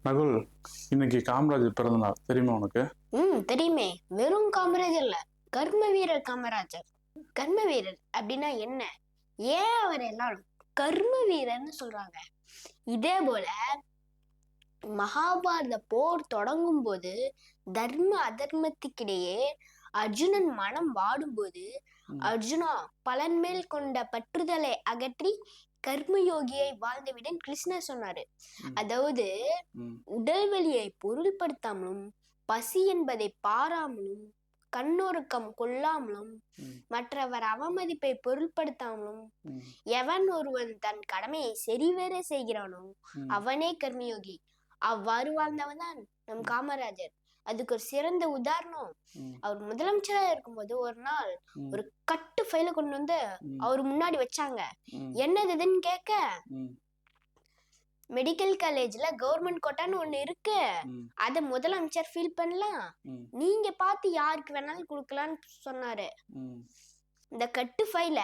நகுல், இன்னைக்கு காமராஜர் பிறந்த நாள் தெரியுமா உனக்கு? தெரியுமே. வெறும் காமராஜர் இல்ல, கர்ம வீரர் காமராஜர். கர்ம வீரர் அப்படின்னா என்ன? ஏன் அவர் எல்லாரும் கர்ம வீரர்னு சொல்றாங்க? இதே போல மகாபாரத போர் தொடங்கும் போது தர்ம அதர்மத்துக்கிடையே அர்ஜுனன் மனம் வாடும்போது அர்ஜுனா பலன் மேல் கொண்ட பற்றுதலை அகற்றி கர்மயோகியை வாழ்ந்துவிடன் கிருஷ்ணர் சொன்னாரு. அதாவது உடல் வலியை பொருள்படுத்தாமலும் பசி என்பதை பாராமலும் கண்ணொருக்கம் கொள்ளாமலும் மற்றவர் அவமதிப்பை பொருள்படுத்தாமலும் எவன் ஒருவன் தன் கடமையை சரிவர செய்கிறானோ அவனே கர்மயோகி. அவ்வாறு வாழ்ந்தவன் தான் நம் காமராஜர். அதுக்கு ஒரு சிறந்த உதாரணம், அவர் முதலமைச்சரா இருக்கும்போது ஒரு நாள் ஒரு கட்டு ஃபைல கொண்டு வந்து அவர் முன்னாடி வச்சாங்க. என்னதுன்னு கேட்க, மெடிக்கல் காலேஜ்ல கவர்மெண்ட் கோட்டான்னு ஒண்ணு இருக்கு, அத முதலமைச்சர் ஃபீல் பண்ணலாம், நீங்க பார்த்து யாருக்கு வேணாலும் கொடுக்கலான்னு சொன்னாரு. இந்த கட்டு ஃபைல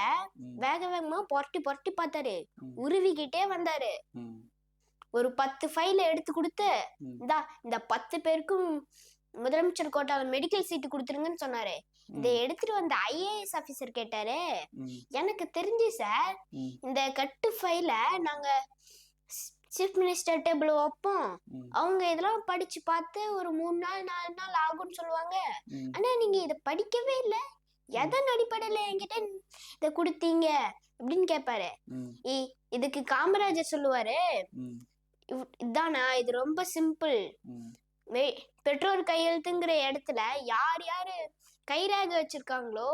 வேக வேகமா புரட்டி புரட்டி பார்த்தாரு, உருவிக்கிட்டே வந்தாரு. ஒரு 10 ஃபைல எடுத்து கொடுத்து, இந்த 10 பேருக்கும் முதலமைச்சர் கோட்டால மெடிக்கல் சீட்டு கொடுத்துருங்கன்னு சொன்னாரு. இதை எடுத்துட்டு வந்த IAS ஆபீசர் கேட்டாரு, எனக்கு தெரிஞ்சு சார், இந்த கட்டு ஃபைல நாங்க சீஃப் மினிஸ்டர் டேபிள் வைப்போம், அவங்க இதெல்லாம் படிச்சு பார்த்து ஒரு 3 நாள் 4 நாள் ஆகும்னு சொல்லுவாங்க, ஆனா நீங்க இதை படிக்கவே இல்லை, எதன் அடிப்படையில என்கிட்ட இதை கொடுத்தீங்க அப்படின்னு கேட்பாரு. இதுக்கு காமராஜர் சொல்லுவாரு, இதானா, இது ரொம்ப சிம்பிள், பெற்றோர் கையெழுத்துங்கிற இடத்துல யார் யாரு கைரேக வச்சிருக்காங்களோ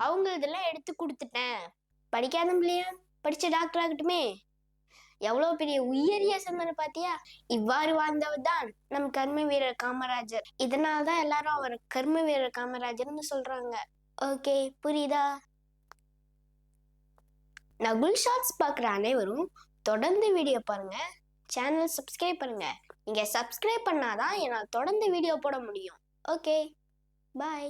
அவங்க இதெல்லாம் எடுத்து கொடுத்துட்டேன், படிக்காத பிள்ளையா படிச்ச டாக்டர் ஆகட்டுமே, எவ்வளவு பெரிய உயரிய சிந்தனை பாத்தியா. இவ்வாறு வாழ்ந்தவர் தான் நம் கர்ம வீரர் காமராஜர். இதனால்தான் எல்லாரும் அவர் கர்ம வீரர் காமராஜர்னு சொல்றாங்க. ஓகே, புரியுதா? நகுல் ஷார்ட்ஸ் பார்க்குற அனைவரும் தொடர்ந்து வீடியோ பாருங்க, சேனல் சப்ஸ்கிரைப் பண்ணுங்க. நீங்க சப்ஸ்கிரைப் பண்ணாதான் என்னால் தொடர்ந்து வீடியோ போட முடியும். ஓகே, பாய்.